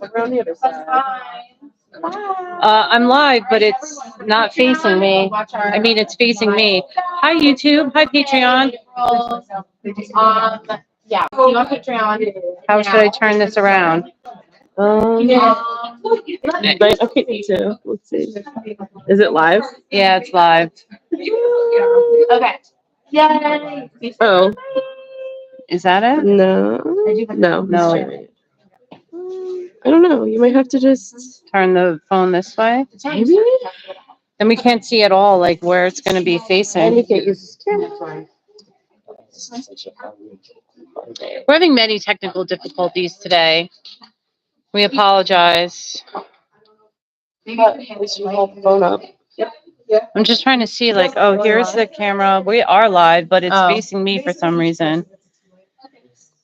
Around the other side. I'm live, but it's not facing me. I mean, it's facing me. Hi, YouTube. Hi, Patreon. Yeah, see you on Patreon. How should I turn this around? Right, okay, me too. Let's see. Is it live? Yeah, it's live. Okay. Yay. Oh. Is that it? No. No. I don't know. You might have to just Turn the phone this way. maybe. Then we can't see at all, like where it's going to be facing. We're having many technical difficulties today. We apologize. At least you hold the phone up. I'm just trying to see, like, oh, here's the camera. We are live, but it's facing me for some reason.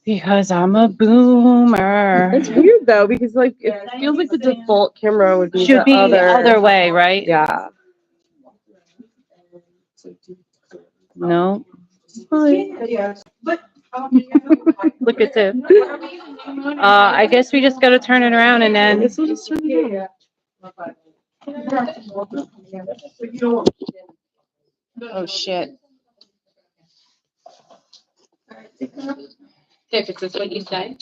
Because I'm a boomer. It's weird though, because like it feels like the default camera would be Should be the other other way, right? Yeah. No. Look at this. I guess we just got to turn it around and then. This will just turn it on. Oh shit. If it's what you say.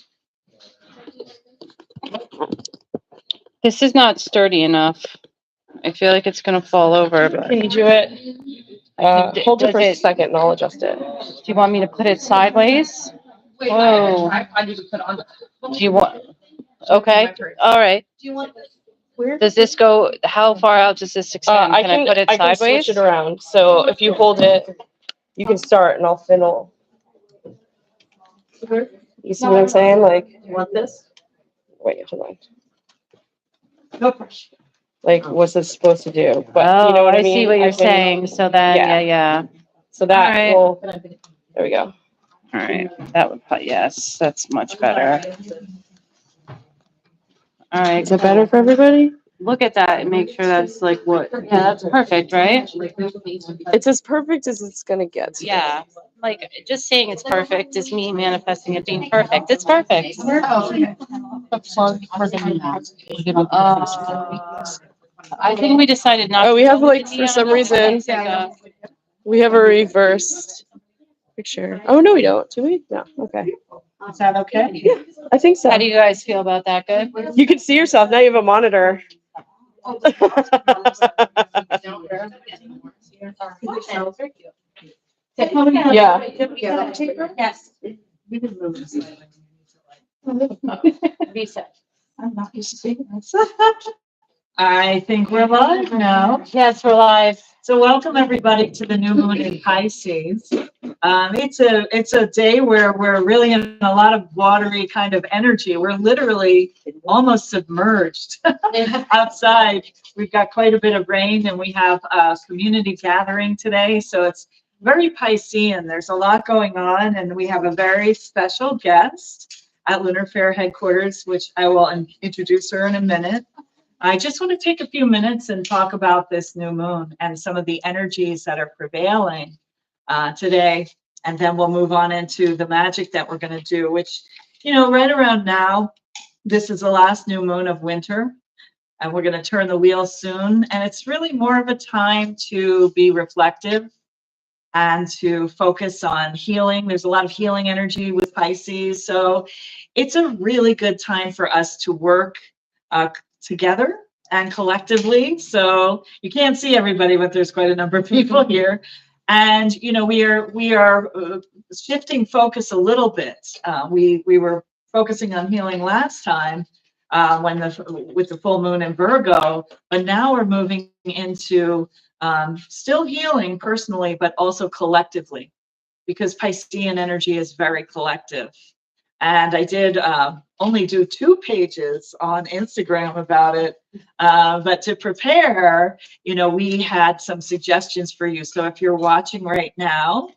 This is not sturdy enough. I feel like it's gonna fall over. But Can you do it? Hold it for a second and I'll adjust it. Do you want me to put it sideways? Whoa. I need to put on. Do you want? Okay. All right. Do you want this? Does this go? How far out does this extend? Can I put it sideways? I can switch it around. So if you hold it, you can start and I'll fiddle. You see what I'm saying? Like, You want this? wait, hold on. No pressure. Like, what's this supposed to do? But Oh, you know what I I mean? see what you're saying. So then, yeah. So that Alright. will. There we go. All right. That would put, yes, that's much better. All right. Is that better for everybody? Look at that and make sure that's like what. Yeah, that's perfect, right? It's as perfect as it's gonna get. Yeah. Like just saying it's perfect is me manifesting it being perfect. It's perfect. I think we decided not. Oh, we to have go like with the for some neon. reason Like, we have a reversed picture. Oh no, we don't. Do we? No. Okay. Is that okay? Yeah, I think so. how do you guys feel about that? Good. You can see yourself now. You have a monitor. Yeah. Yes. Reset. I'm not used to seeing this. I think we're live now. Yes, we're live. So welcome everybody to the new moon in Pisces. It's a day where we're really in a lot of watery kind of energy. We're literally almost submerged outside. We've got quite a bit of rain and we have a community gathering today. So it's very Piscean. There's a lot going on and we have a very special guest at Lunar Fair headquarters, which I will introduce her in a minute. I just want to take a few minutes and talk about this new moon and some of the energies that are prevailing today. And then we'll move on into the magic that we're going to do, which, you know, right around now, this is the last new moon of winter. And we're going to turn the wheel soon. And it's really more of a time to be reflective and to focus on healing. There's a lot of healing energy with Pisces. So it's a really good time for us to work together and collectively. So you can't see everybody, but there's quite a number of people here. And, you know, we are shifting focus a little bit. We were focusing on healing last time with the full moon in Virgo, but now we're moving into still healing personally, but also collectively, because Piscean energy is very collective. And I did only do 2 pages on Instagram about it. But to prepare, you know, we had some suggestions for you. So if you're watching right now,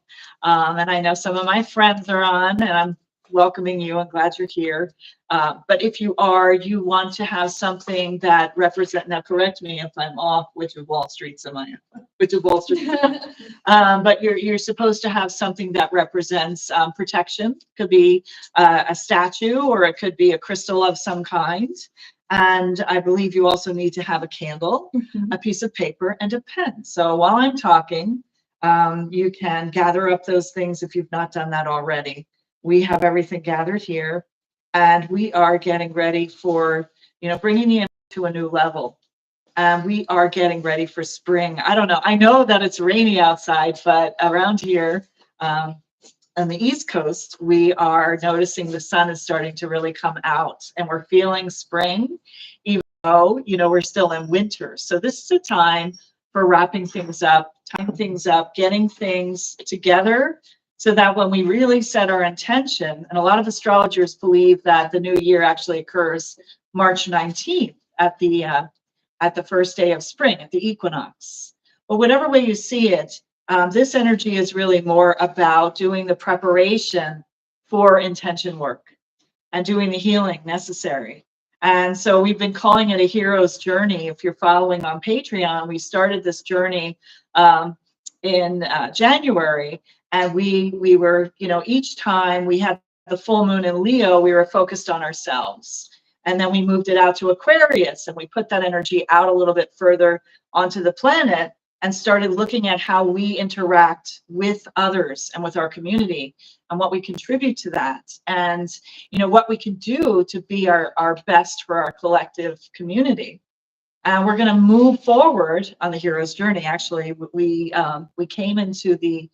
and I know some of my friends are on, and I'm welcoming you and glad you're here. But if you are, you want to have something that represent. Now, correct me if I'm off. Which of Wall Street's am I? Which of Wall Street? But you're supposed to have something that represents protection. Could be a statue, or it could be a crystal of some kind. And I believe you also need to have a candle, a piece of paper, and a pen. So while I'm talking, you can gather up those things if you've not done that already. We have everything gathered here, and we are getting ready for, bringing you to a new level. And we are getting ready for spring. I don't know. I know that it's rainy outside, but around here, on the East Coast, we are noticing the sun is starting to really come out, and we're feeling spring, even though, we're still in winter. So this is a time for wrapping things up, tying things up, getting things together, so that when we really set our intention, and a lot of astrologers believe that the new year actually occurs March 19th at the first day of spring, at the equinox. But whatever way you see it, this energy is really more about doing the preparation for intention work and doing the healing necessary. And so we've been calling it a hero's journey. If you're following on Patreon, we started this journey in January, and we were, each time we had the full moon in Leo, we were focused on ourselves. And then we moved it out to Aquarius, and we put that energy out a little bit further onto the planet, and started looking at how we interact with others and with our community, and what we contribute to that, and what we can do to be our best for our collective community. And we're going to move forward on the hero's journey. Actually, we came into the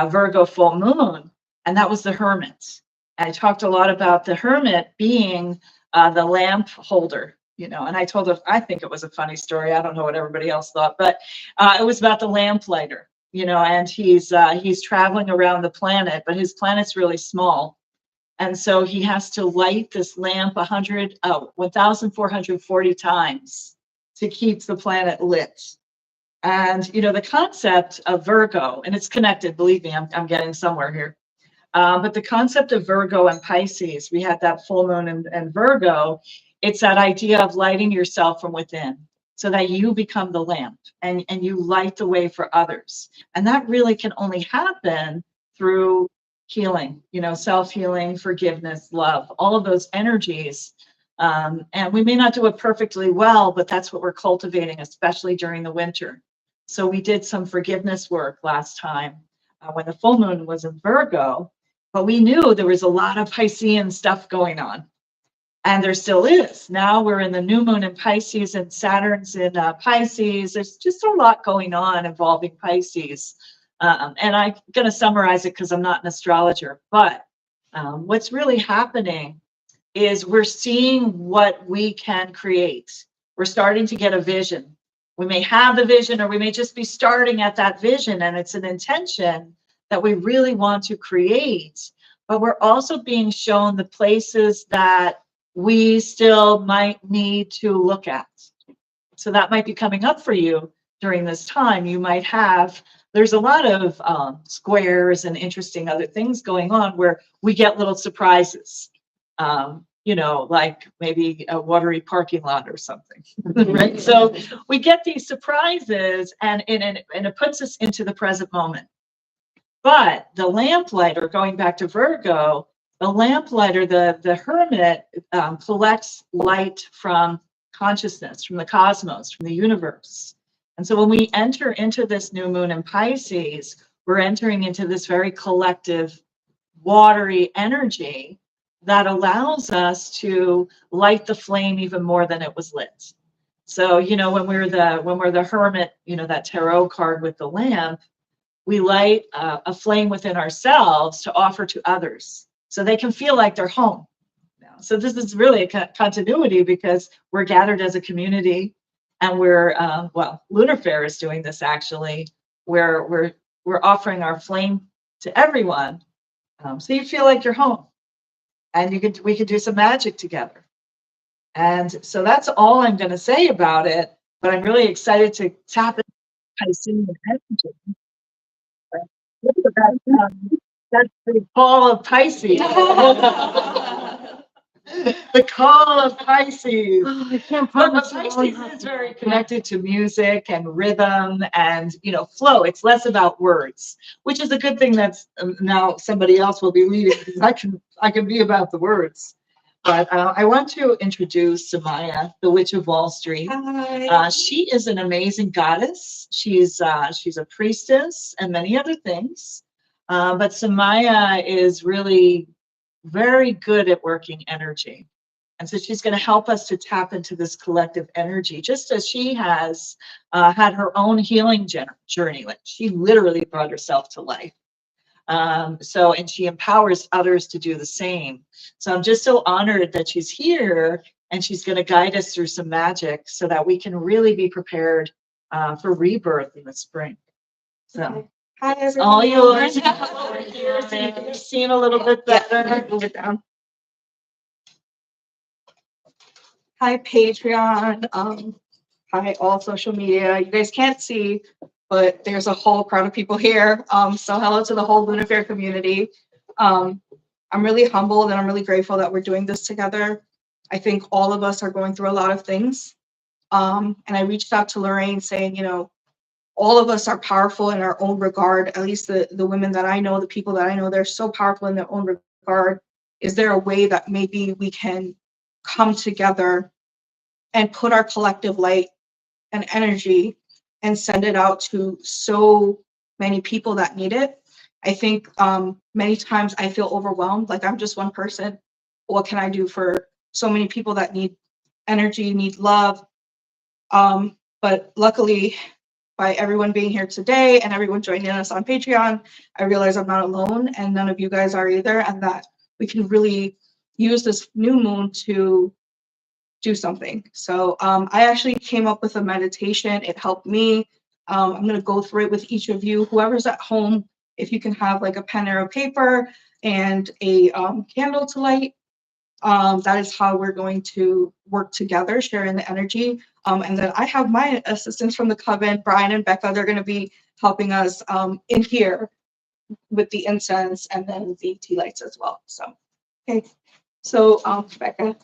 Virgo full moon, and that was the Hermit. And I talked a lot about the Hermit being the lamp holder. And I told her, I think it was a funny story. I don't know what everybody else thought, but it was about the lamplighter, and he's traveling around the planet, but his planet's really small. And so he has to light this lamp 1,440 times to keep the planet lit. And, the concept of Virgo, and it's connected, believe me, I'm getting somewhere here. But the concept of Virgo and Pisces, we had that full moon in Virgo. It's that idea of lighting yourself from within, so that you become the lamp, and you light the way for others. And that really can only happen through healing, self-healing, forgiveness, love, all of those energies. And we may not do it perfectly well, but that's what we're cultivating, especially during the winter. So we did some forgiveness work last time when the full moon was in Virgo, but we knew there was a lot of Piscean stuff going on. And there still is. Now we're in the new moon in Pisces, and Saturn's in Pisces. There's just a lot going on involving Pisces. And I'm going to summarize it because I'm not an astrologer. But what's really happening is we're seeing what we can create. We're starting to get a vision. We may have the vision, or we may just be starting at that vision, and it's an intention that we really want to create. But we're also being shown the places that we still might need to look at. So that might be coming up for you during this time. You might have, there's a lot of squares and interesting other things going on where we get little surprises, like maybe a watery parking lot or something, right? So we get these surprises, and it puts us into the present moment. But the lamplighter, going back to Virgo, the lamplighter, the hermit, collects light from consciousness, from the cosmos, from the universe. And so when we enter into this new moon in Pisces, we're entering into this very collective, watery energy that allows us to light the flame even more than it was lit. So, when we're the hermit, that tarot card with the lamp, we light a flame within ourselves to offer to others, so they can feel like they're home. So this is really a continuity, because we're gathered as a community, and we're Lunar Fair is doing this actually, where we're offering our flame to everyone, so you feel like you're home, and we could do some magic together. And so that's all I'm going to say about it. But I'm really excited to tap into Piscean energy. That's the call of Pisces. The call of Pisces. I can't But promise. Pisces is very connected to music and rhythm and, flow. It's less about words, which is a good thing. That's now somebody else will be leading because I can be about the words. But I want to introduce Samaya, the Witch of Wall Street. Hi. She is an amazing goddess. She's a priestess and many other things. But Samaya is really very good at working energy. And so she's going to help us to tap into this collective energy, just as she has had her own healing journey. Like she literally brought herself to life. And she empowers others to do the same. So I'm just so honored that she's here and she's going to guide us through some magic so that we can really be prepared for rebirth in the spring. So Okay. Hi, it's everyone. all yours. Over here, so you can be seen a little bit better. Yeah, move it down. Hi, Patreon. Hi, all social media. You guys can't see, but there's a whole crowd of people here. So hello to the whole Lunar Fair community. I'm really humbled and I'm really grateful that we're doing this together. I think all of us are going through a lot of things. And I reached out to Lorraine saying, all of us are powerful in our own regard. At least the women that I know, the people that I know, they're so powerful in their own regard. Is there a way that maybe we can come together and put our collective light and energy and send it out to so many people that need it? I think many times I feel overwhelmed, like I'm just one person. What can I do for so many people that need energy, need love? But luckily, by everyone being here today and everyone joining us on Patreon, I realize I'm not alone and none of you guys are either, and that we can really use this new moon to do something. So I actually came up with a meditation. It helped me. I'm going to go through it with each of you. Whoever's at home, if you can have like a pen or a paper and a candle to light, that is how we're going to work together, sharing the energy. And then I have my assistants from the coven, Brian and Becca. They're going to be helping us in here with the incense and then the tea lights as well. So, okay. So, Becca.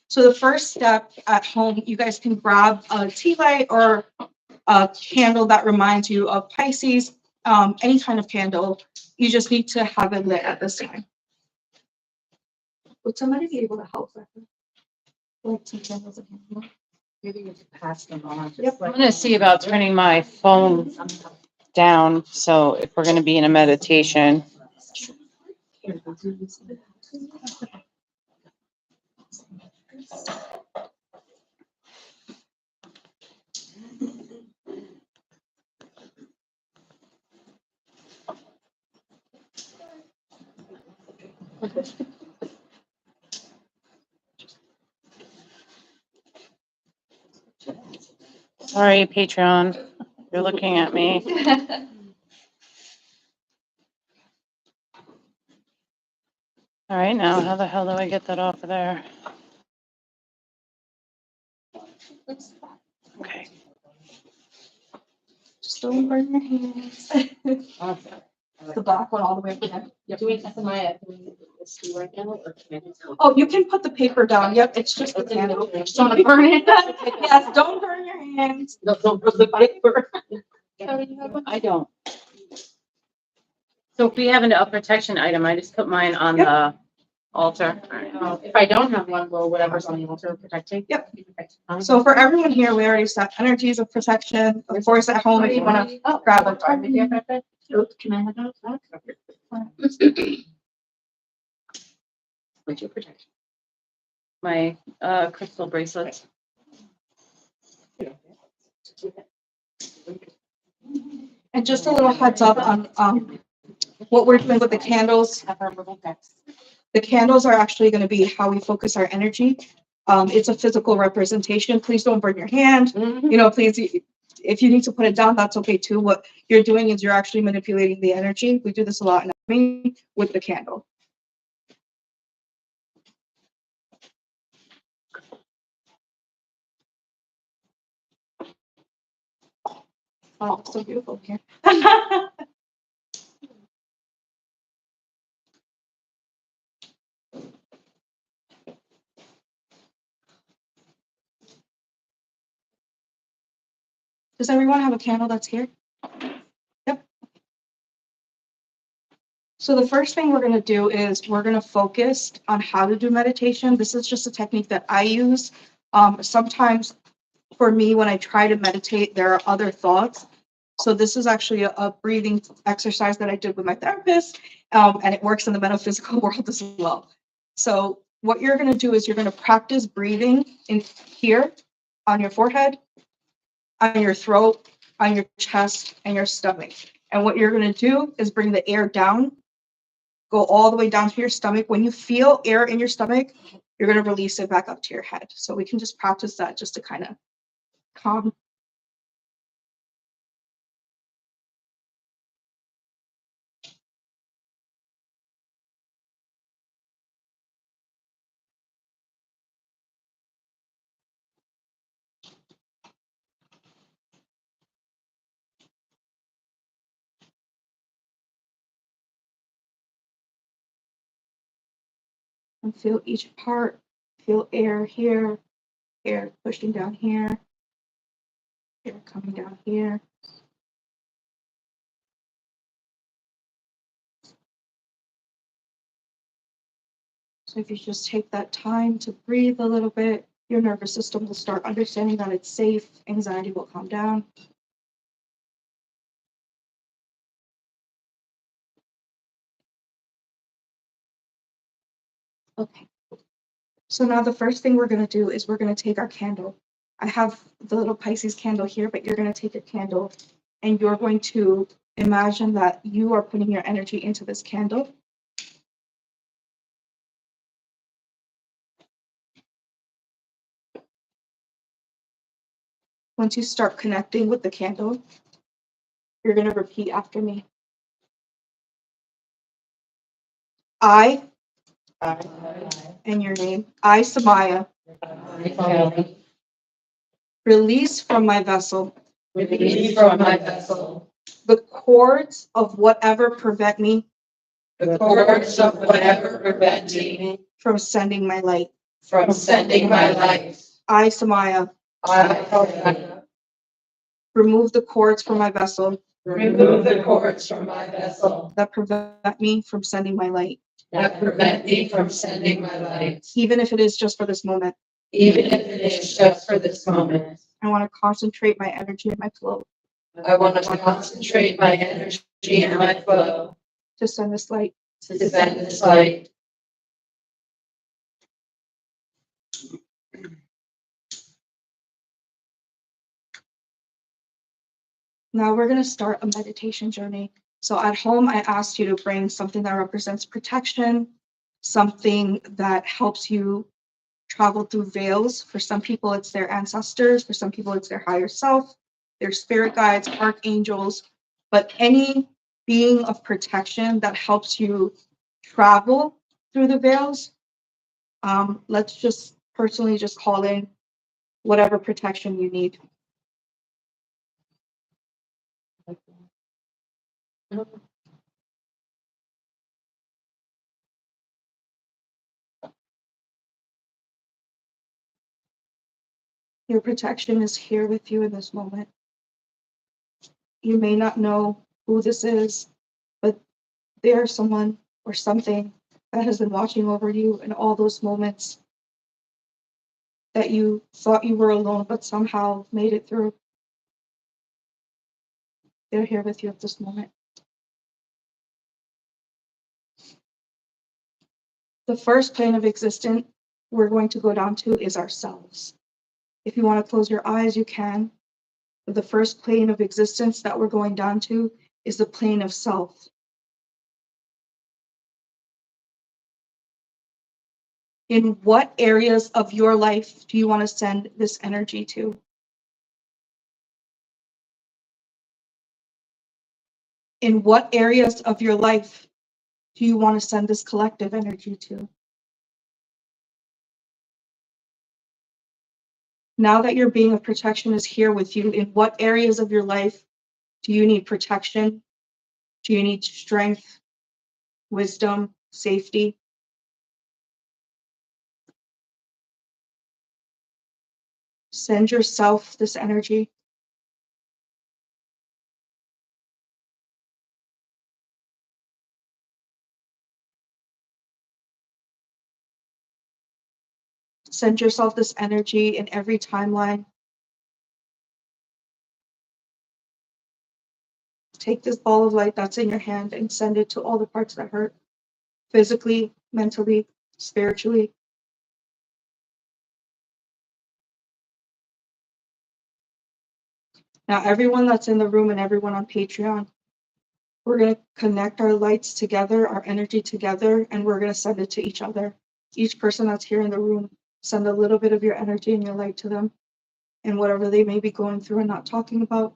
So the first step at home, you guys can grab a tea light or a candle that reminds you of Pisces, any kind of candle. You just need to have it lit at this time. Would somebody be able to help? Like two candles and candle? Maybe you could pass them on. Yep. I'm gonna see about turning my phone down, so if we're gonna be in a meditation. Sorry, Patreon, you're looking at me. All right, now how the hell do I get that off of there? Okay. Just don't burn your hands. The black one all the way up there. Yep. Doing SMI right now, or can I Oh, you can put the paper down. Yep, it's just the candle. Just don't burn it. Yes, don't burn your hands. don't put the paper. I don't. So if we have a protection item, I just put mine on Yep. the altar. All right. If I don't have one, well, whatever's on the altar protecting. Yep. So for everyone here, we already set energies of protection. Of course, at home, if you want to grab a card. Can I have that? What's your protection? My crystal bracelets. And just a little heads up on what we're doing with the candles. The candles are actually going to be how we focus our energy. It's a physical representation. Please don't burn your hand. Please, if you need to put it down, that's okay too. What you're doing is you're actually manipulating the energy. We do this a lot in with the candle. Oh, it's so beautiful here. Does everyone have a candle that's here? Yep. So the first thing we're going to do is we're going to focus on how to do meditation. This is just a technique that I use. Sometimes for me, when I try to meditate, there are other thoughts. So this is actually a breathing exercise that I did with my therapist, and it works in the metaphysical world as well. So what you're going to do is you're going to practice breathing in here on your forehead, on your throat, on your chest, and your stomach. And what you're going to do is bring the air down, go all the way down to your stomach. When you feel air in your stomach, you're going to release it back up to your head. So we can just practice that just to kind of calm. And feel each part. Feel air here, air pushing down here, air coming down here. So if you just take that time to breathe a little bit, your nervous system will start understanding that it's safe, anxiety will calm down. Okay. So now the first thing we're going to do is we're going to take our candle. I have the little Pisces candle here, but you're going to take a candle and you're going to imagine that you are putting your energy into this candle. Once you start connecting with the candle, you're going to repeat after me. I, and your name, I, Samaya, release from my vessel the cords of whatever prevent me from sending my light. I, Samaya, remove the cords from my vessel that prevent me from sending my light, even if it is just for this moment. I want to concentrate my energy and my flow to send this light. Now we're going to start a meditation journey. So at home, I asked you to bring something that represents protection, something that helps you travel through veils. For some people, it's their ancestors. For some people, it's their higher self, their spirit guides, archangels, but any being of protection that helps you travel through the veils. Let's just personally just call in whatever protection you need. Your protection is here with you in this moment. You may not know who this is, but there's someone or something that has been watching over you in all those moments that you thought you were alone, but somehow made it through. They're here with you at this moment. The first plane of existence we're going to go down to is ourselves. If you want to close your eyes, you can. But the first plane of existence that we're going down to is the plane of self. In what areas of your life do you want to send this energy to? In what areas of your life do you want to send this collective energy to? Now that your being of protection is here with you, in what areas of your life Do you need protection? Do you need strength, wisdom, safety? Send yourself this energy. Send yourself this energy in every timeline. Take this ball of light that's in your hand and send it to all the parts that hurt, physically, mentally, spiritually. Now, everyone that's in the room and everyone on Patreon, we're going to connect our lights together, our energy together, and we're going to send it to each other. Each person that's here in the room, send a little bit of your energy and your light to them and whatever they may be going through and not talking about.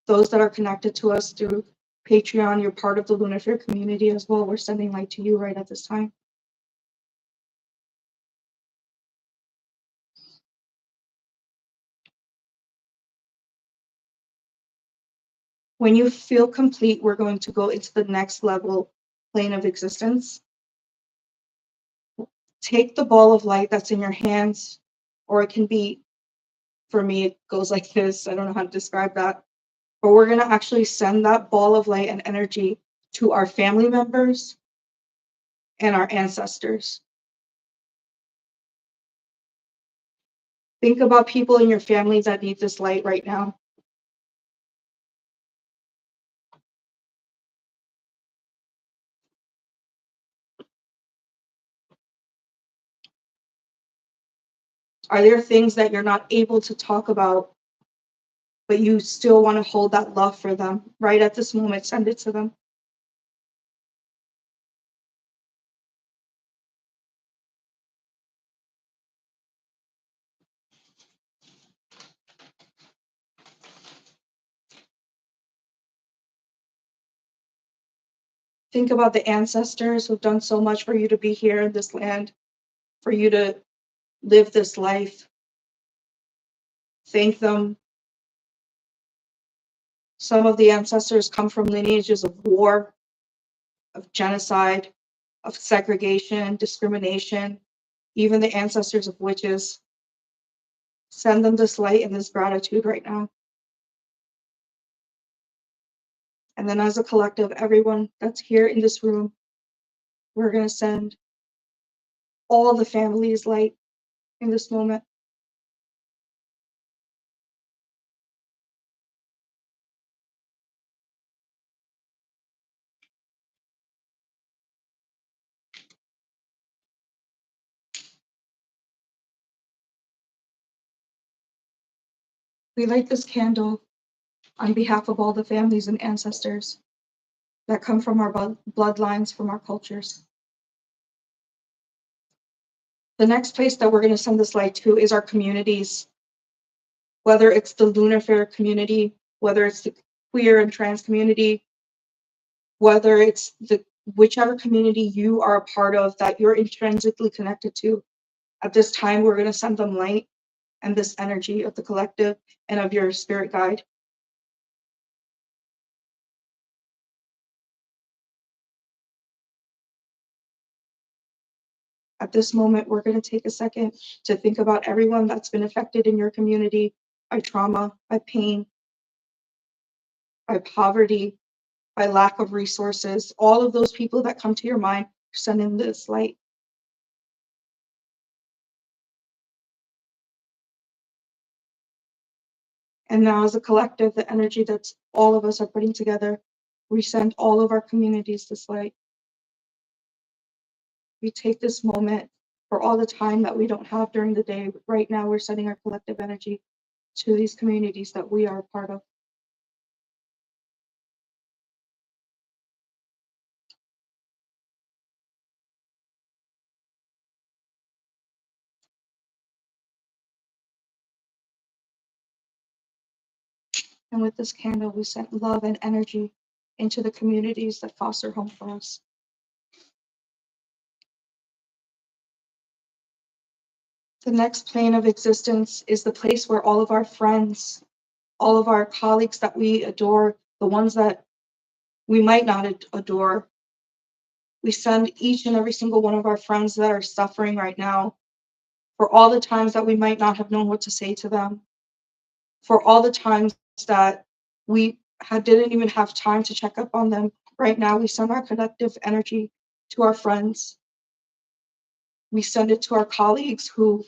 Those that are connected to us through Patreon, you're part of the Lunar Fair community as well. We're sending light to you right at this time. When you feel complete, we're going to go into the next level plane of existence. Take the ball of light that's in your hands, or it can be, for me, it goes like this. I don't know how to describe that. But we're going to actually send that ball of light and energy to our family members and our ancestors. Think about people in your family that need this light right now. Are there things that you're not able to talk about, but you still want to hold that love for them? Right at this moment, send it to them. Think about the ancestors who've done so much for you to be here in this land, for you to live this life. Thank them. Some of the ancestors come from lineages of war, of genocide, of segregation, discrimination, even the ancestors of witches. Send them this light and this gratitude right now. And then as a collective, everyone that's here in this room, we're going to send all the families light in this moment. We light this candle on behalf of all the families and ancestors that come from our bloodlines, from our cultures. The next place that we're going to send this light to is our communities, whether it's the Lunar Fair community, whether it's the queer and trans community, whether it's the whichever community you are a part of that you're intrinsically connected to. At this time, we're going to send them light and this energy of the collective and of your spirit guide. At this moment, we're going to take a second to think about everyone that's been affected in your community by trauma, by pain, by poverty, by lack of resources. All of those people that come to your mind, send in this light. And now as a collective, the energy that's all of us are putting together, we send all of our communities this light. We take this moment for all the time that we don't have during the day. Right now, we're sending our collective energy to these communities that we are a part of. And with this candle, we send love and energy into the communities that foster home for us. The next plane of existence is the place where all of our friends all of our colleagues that we adore, the ones that we might not adore. We send each and every single one of our friends that are suffering right now, for all the times that we might not have known what to say to them, for all the times that we didn't even have time to check up on them. Right now, we send our collective energy to our friends. We send it to our colleagues who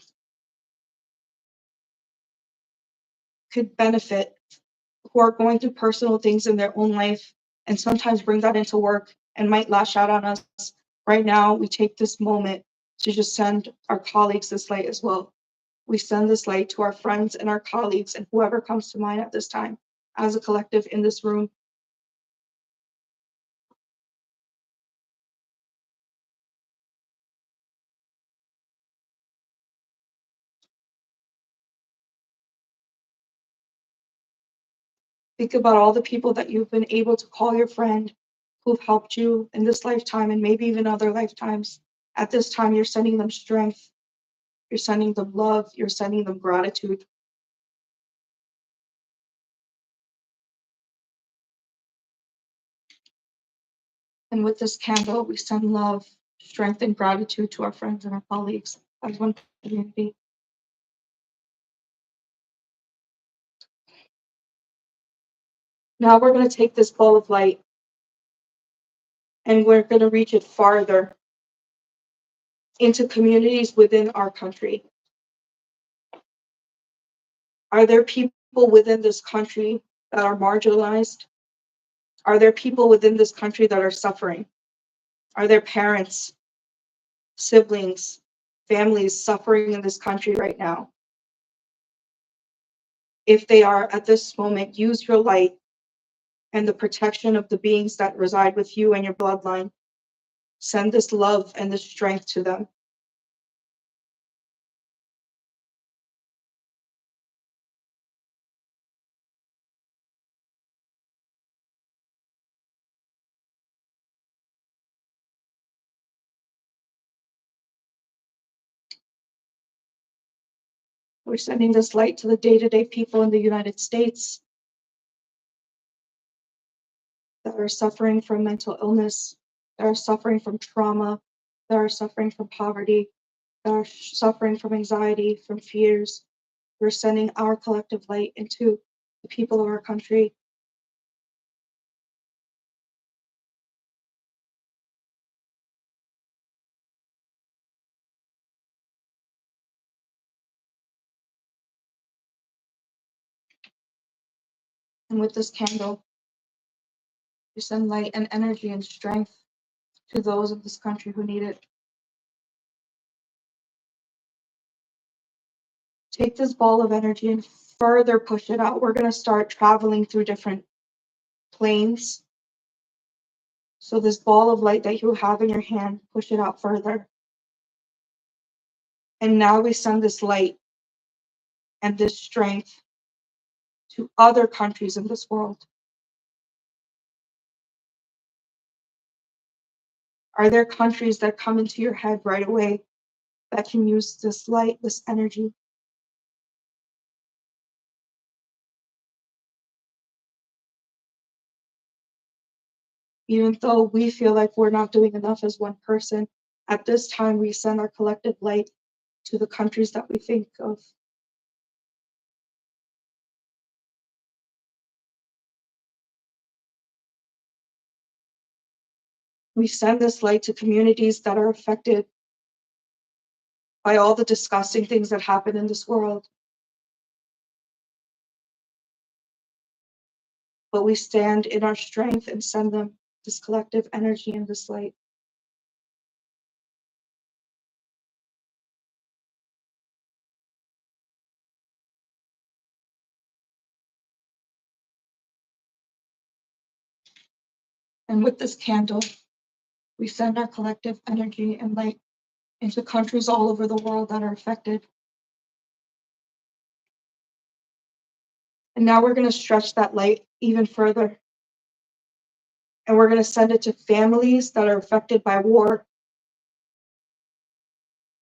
could benefit, who are going through personal things in their own life and sometimes bring that into work and might lash out on us. Right now, we take this moment to just send our colleagues this light as well. We send this light to our friends and our colleagues and whoever comes to mind at this time as a collective in this room. Think about all the people that you've been able to call your friend who've helped you in this lifetime and maybe even other lifetimes. At this time, you're sending them strength, you're sending them love, you're sending them gratitude. And with this candle, we send love, strength, and gratitude to our friends and our colleagues as one community. Now we're going to take this ball of light and we're going to reach it farther into communities within our country. Are there people within this country that are marginalized? Are there people within this country that are suffering? Are there parents, siblings, families suffering in this country right now? If they are at this moment, use your light and the protection of the beings that reside with you and your bloodline. Send this love and this strength to them. We're sending this light to the day-to-day people in the United States that are suffering from mental illness, that are suffering from trauma, that are suffering from poverty, that are suffering from anxiety, from fears. We're sending our collective light into the people of our country. And with this candle, we send light and energy and strength to those of this country who need it. Take this ball of energy and further push it out. We're going to start traveling through different planes. So this ball of light that you have in your hand, push it out further. And now we send this light and this strength to other countries in this world. Are there countries that come into your head right away that can use this light, this energy? Even though we feel like we're not doing enough as one person, at this time we send our collective light to the countries that we think of. We send this light to communities that are affected by all the disgusting things that happen in this world. But we stand in our strength and send them this collective energy and this light. And with this candle, we send our collective energy and light into countries all over the world that are affected. And now we're going to stretch that light even further. And we're going to send it to families that are affected by war,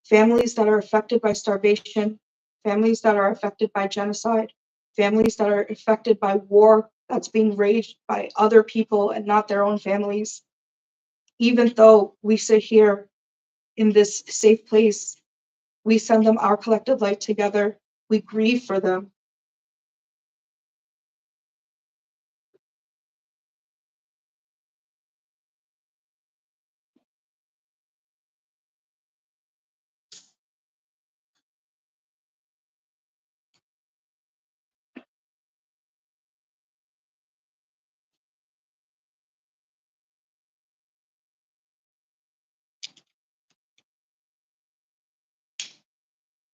families that are affected by starvation, families that are affected by genocide, families that are affected by war that's being waged by other people and not their own families. Even though we sit here in this safe place, we send them our collective light together. We grieve for them.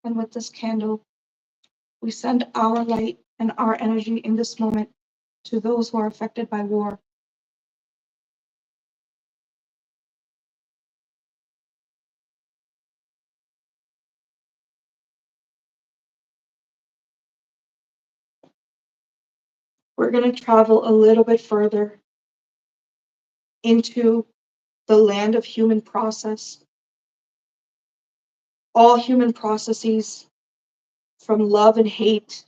And with this candle, we send our light and our energy in this moment to those who are affected by war. We're going to travel a little bit further into the land of human process. All human processes, from love and hate,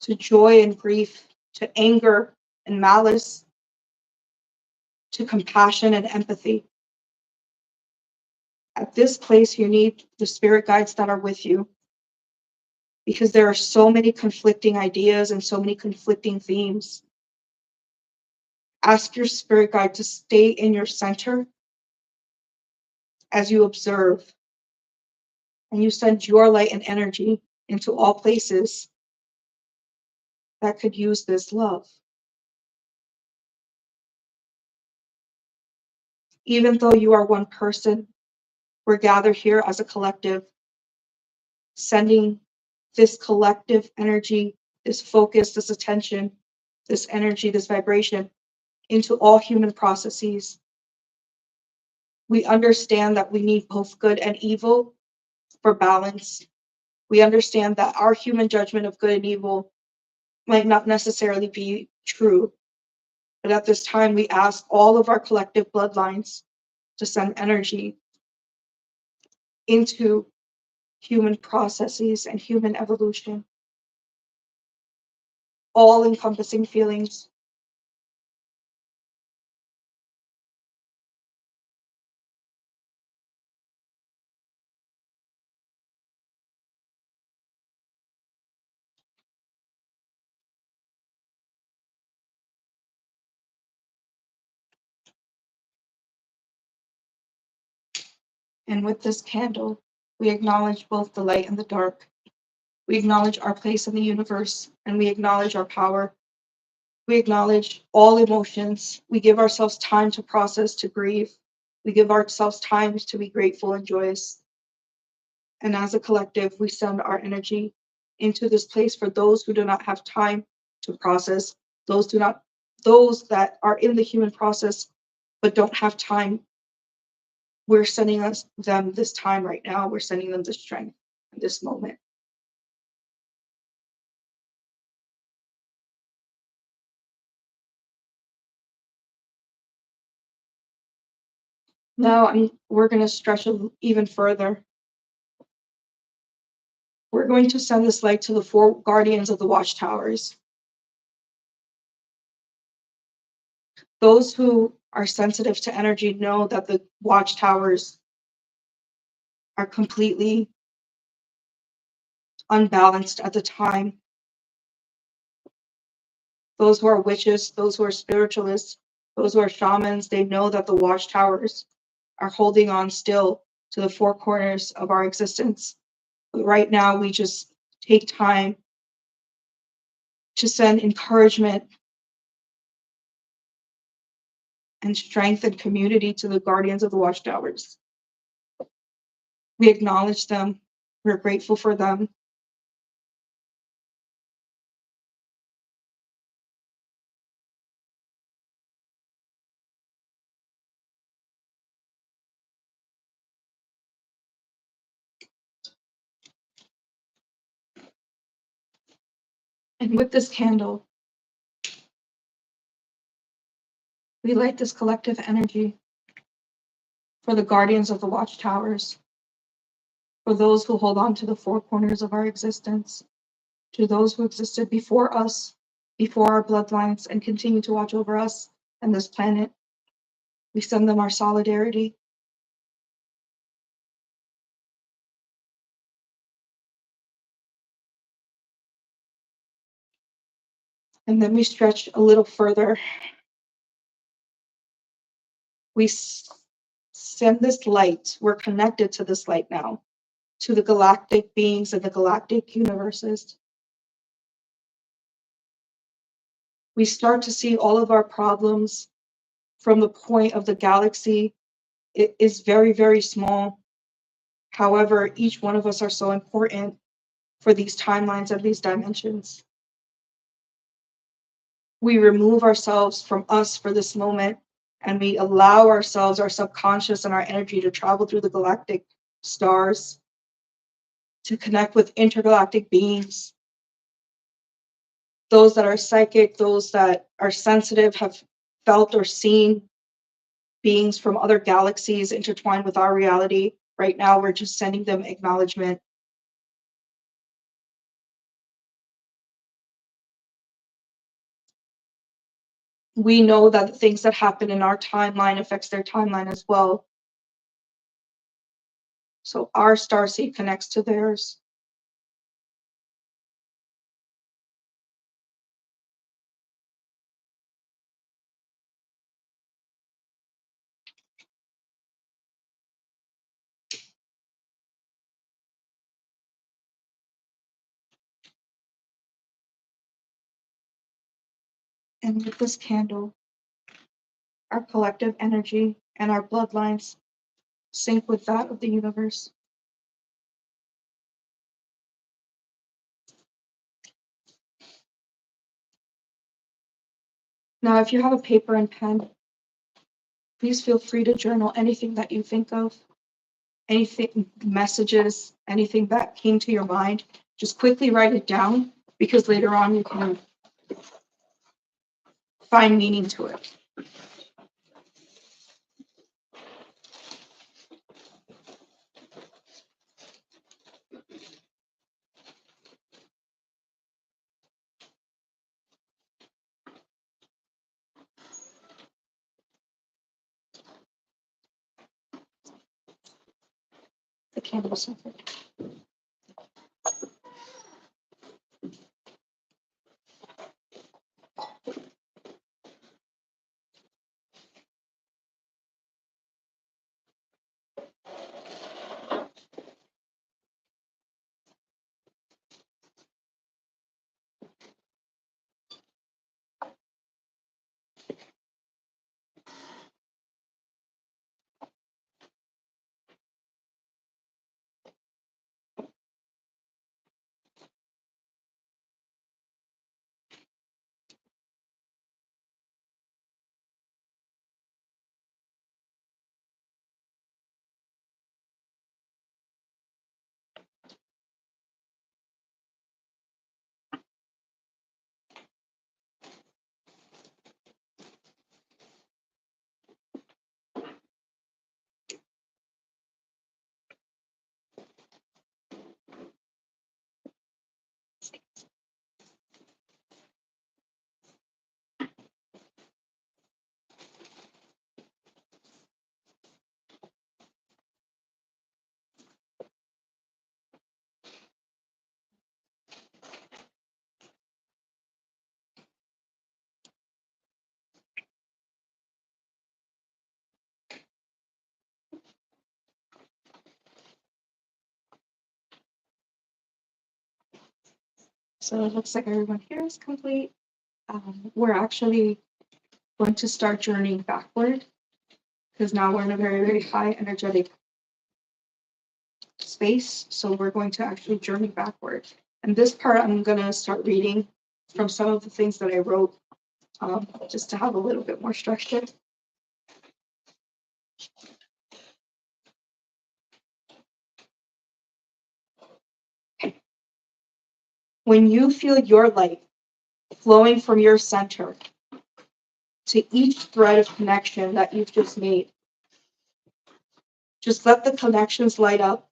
to joy and grief, to anger and malice, to compassion and empathy. At this place, you need the spirit guides that are with you, because there are so many conflicting ideas and so many conflicting themes. Ask your spirit guide to stay in your center as you observe, and you send your light and energy into all places that could use this love. Even though you are one person, we're gathered here as a collective, sending this collective energy, this focus, this attention, this energy, this vibration into all human processes. We understand that we need both good and evil for balance. We understand that our human judgment of good and evil might not necessarily be true. But at this time, we ask all of our collective bloodlines to send energy into human processes and human evolution, all encompassing feelings. And with this candle, we acknowledge both the light and the dark. We acknowledge our place in the universe, and we acknowledge our power. We acknowledge all emotions. We give ourselves time to process, to grieve. We give ourselves time to be grateful and joyous. And as a collective, we send our energy into this place for those who do not have time to process, those that are in the human process but don't have time. We're sending them this time right now. We're sending them the strength in this moment. Now we're going to stretch even further. We're going to send this light to the 4 guardians of the watchtowers. Those who are sensitive to energy know that the watchtowers are completely unbalanced at the time. Those who are witches, those who are spiritualists, those who are shamans, they know that the watchtowers are holding on still to the 4 corners of our existence. But right now, we just take time to send encouragement and strength and community to the guardians of the watchtowers. We acknowledge them. We're grateful for them. And with this candle, we light this collective energy for the guardians of the watchtowers, for those who hold on to the 4 corners of our existence, to those who existed before us, before our bloodlines, and continue to watch over us and this planet. We send them our solidarity. And then we stretch a little further. We send this light, we're connected to this light now, to the galactic beings and the galactic universes. We start to see all of our problems from the point of the galaxy. It is very, very small. However, each one of us are so important for these timelines and these dimensions. We remove ourselves from us for this moment, and we allow ourselves, our subconscious and our energy to travel through the galactic stars, to connect with intergalactic beings, those that are psychic, those that are sensitive, have felt or seen beings from other galaxies intertwined with our reality. Right now, we're just sending them acknowledgement. We know that the things that happen in our timeline affects their timeline as well. So our starseed connects to theirs. And with this candle, our collective energy and our bloodlines sync with that of the universe. Now, if you have a paper and pen, please feel free to journal anything that you think of, anything, messages, anything that came to your mind. Just quickly write it down, because later on you can find meaning to it. The candle suffered. So it looks like everyone here is complete. We're actually going to start journeying backward, because now we're in a very, very high energetic space. So we're going to actually journey backward. And this part, I'm going to start reading from some of the things that I wrote, just to have a little bit more structure. When you feel your light flowing from your center to each thread of connection that you've just made, just let the connections light up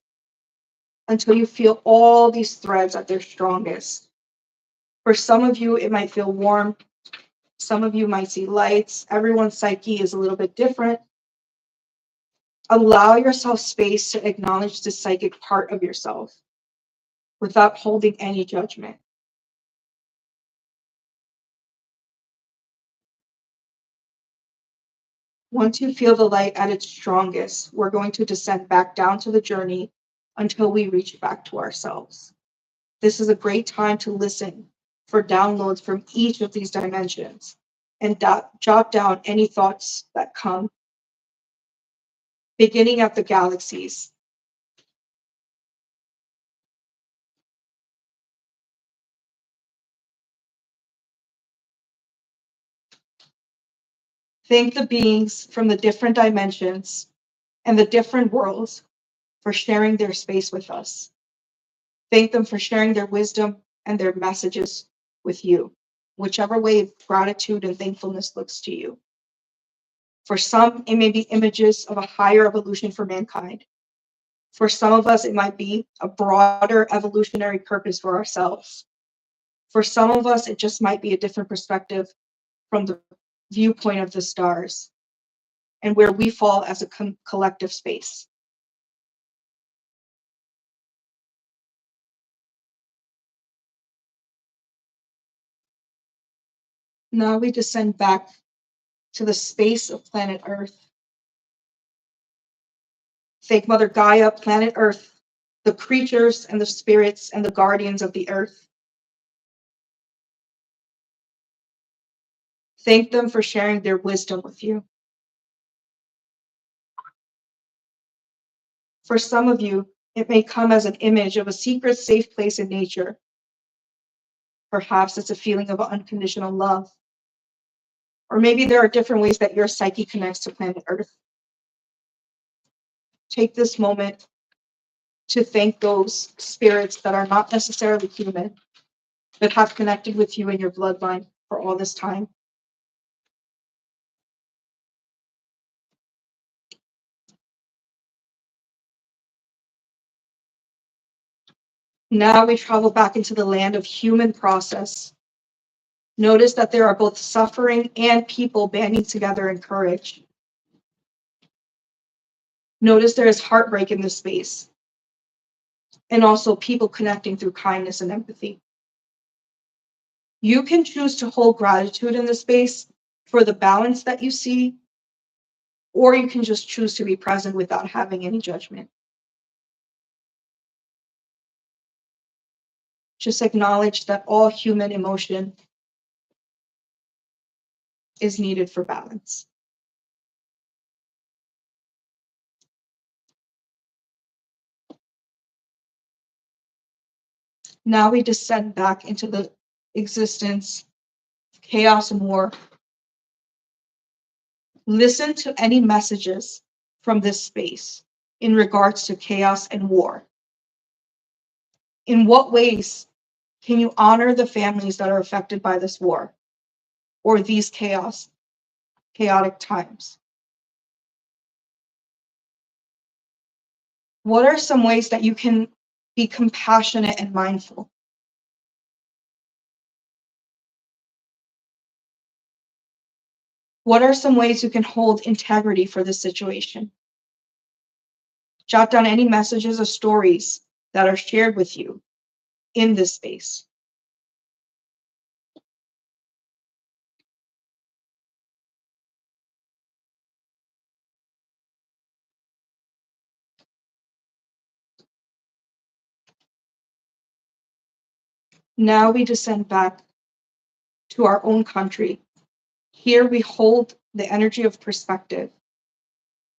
until you feel all these threads at their strongest. For some of you, it might feel warm. Some of you might see lights. Everyone's psyche is a little bit different. Allow yourself space to acknowledge the psychic part of yourself without holding any judgment. Once you feel the light at its strongest, we're going to descend back down to the journey until we reach back to ourselves. This is a great time to listen for downloads from each of these dimensions and jot down any thoughts that come, beginning at the galaxies. Thank the beings from the different dimensions and the different worlds for sharing their space with us. Thank them for sharing their wisdom and their messages with you, whichever way gratitude and thankfulness looks to you. For some, it may be images of a higher evolution for mankind. For some of us, it might be a broader evolutionary purpose for ourselves. For some of us, it just might be a different perspective from the viewpoint of the stars and where we fall as a collective space. Now we descend back to the space of planet Earth. Thank Mother Gaia, planet Earth, the creatures and the spirits and the guardians of the earth. Thank them for sharing their wisdom with you. For some of you, it may come as an image of a secret, safe place in nature. Perhaps it's a feeling of unconditional love. Or maybe there are different ways that your psyche connects to planet Earth. Take this moment to thank those spirits that are not necessarily human, but have connected with you in your bloodline for all this time. Now we travel back into the land of human process. Notice that there are both suffering and people banding together in courage. Notice there is heartbreak in this space, and also people connecting through kindness and empathy. You can choose to hold gratitude in this space for the balance that you see, or you can just choose to be present without having any judgment. Just acknowledge that all human emotion is needed for balance. Now we descend back into the existence, chaos and war. Listen to any messages from this space in regards to chaos and war. In what ways can you honor the families that are affected by this war or these chaotic times? What are some ways that you can be compassionate and mindful? What are some ways you can hold integrity for this situation? Jot down any messages or stories that are shared with you in this space. Now we descend back to our own country. Here we hold the energy of perspective.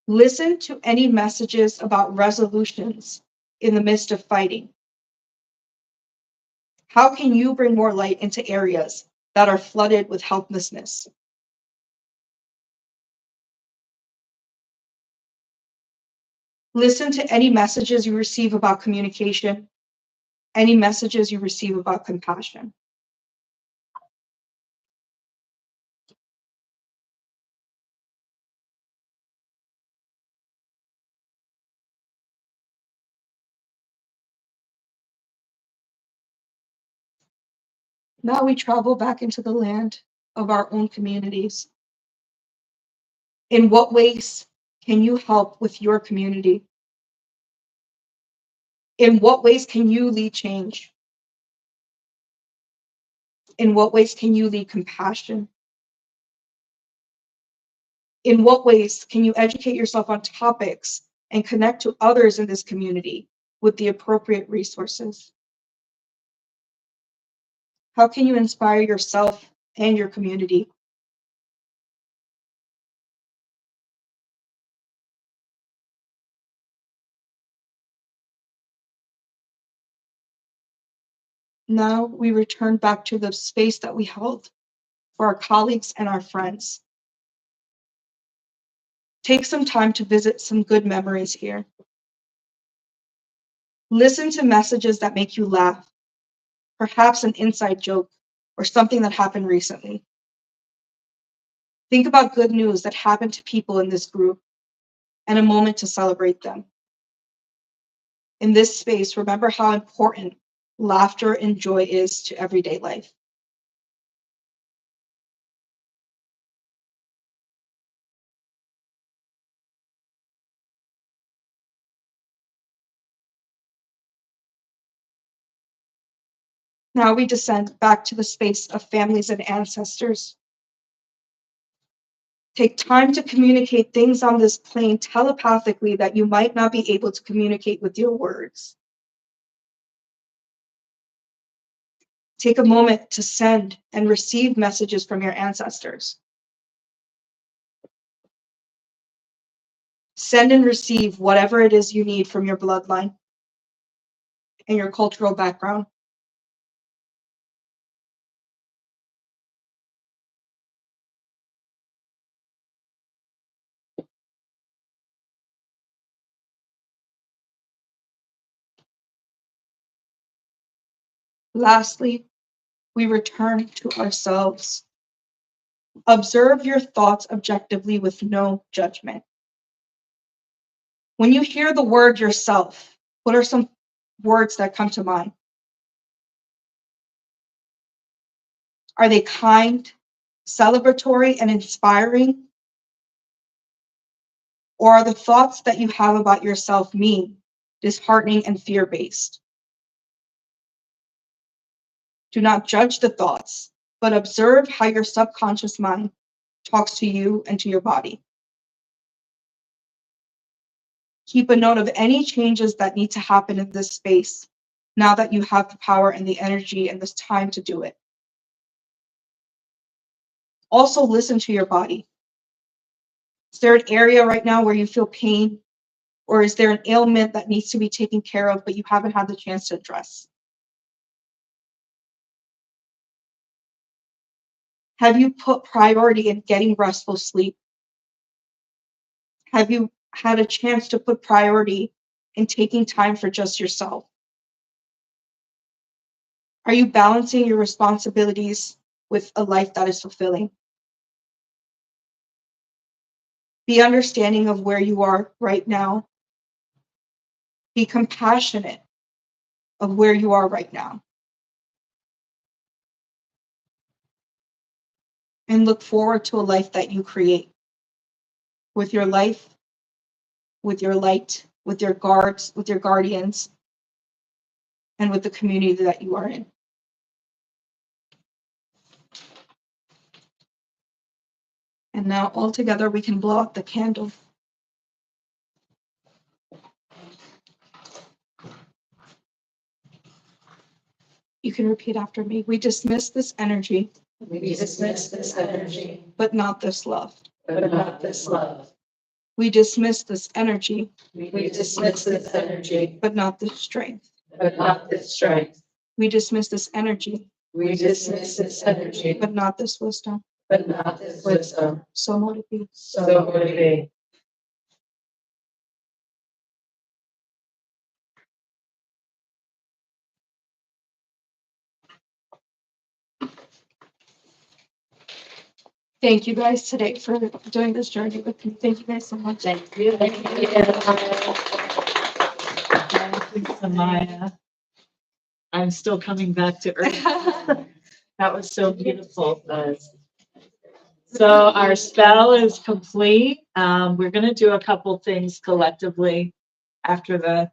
Listen to any messages about resolutions in the midst of fighting. How can you bring more light into areas that are flooded with helplessness? Listen to any messages you receive about communication, any messages you receive about compassion. Now we travel back into the land of our own communities. In what ways can you help with your community? In what ways can you lead change? In what ways can you lead compassion? In what ways can you educate yourself on topics and connect to others in this community with the appropriate resources? How can you inspire yourself and your community? Now we return back to the space that we held for our colleagues and our friends. Take some time to visit some good memories here. Listen to messages that make you laugh, perhaps an inside joke or something that happened recently. Think about good news that happened to people in this group and a moment to celebrate them. In this space, remember how important laughter and joy is to everyday life. Now we descend back to the space of families and ancestors. Take time to communicate things on this plane telepathically that you might not be able to communicate with your words. Take a moment to send and receive messages from your ancestors. Send and receive whatever it is you need from your bloodline and your cultural background. Lastly, we return to ourselves. Observe your thoughts objectively with no judgment. When you hear the word yourself, what are some words that come to mind? Are they kind, celebratory, and inspiring? Or are the thoughts that you have about yourself mean, disheartening, and fear-based? Do not judge the thoughts, but observe how your subconscious mind talks to you and to your body. Keep a note of any changes that need to happen in this space now that you have the power and the energy and this time to do it. Also listen to your body. Is there an area right now where you feel pain? Or is there an ailment that needs to be taken care of, but you haven't had the chance to address? Have you put priority in getting restful sleep? Have you had a chance to put priority in taking time for just yourself? Are you balancing your responsibilities with a life that is fulfilling? Be understanding of where you are right now. Be compassionate of where you are right now. And look forward to a life that you create with your life, with your light, with your guards, with your guardians, and with the community that you are in. And now all together we can blow out the candle. You can repeat after me. We dismiss this energy. We dismiss this energy, But not this love. but not this love. We dismiss this energy. We dismiss this energy, But not this strength. but not this strength. We dismiss this energy. We dismiss this energy, But not this wisdom. but not this wisdom. So mote it be. So would it be. Thank you guys today for doing this journey with me. Thank you guys so much. Thank you. Thank you, Samaya. I'm still coming back to earth. That was so beautiful. So our spell is complete. We're gonna do a couple things collectively after the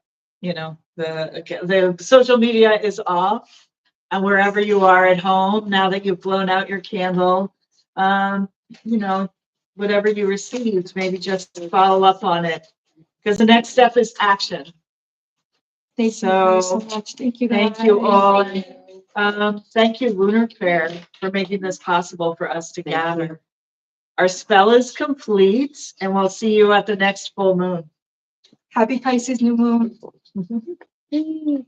social media is off. And wherever you are at home, now that you've blown out your candle, you know, whatever you received, maybe just follow up on it. Because the next step is action. Thank you guys so much. Thank you guys. Thank you all. Thank you, Lunar Fair, for making this possible for us to gather. Our spell is complete, and we'll see you at the next full moon. Happy Pisces new moon. Yay.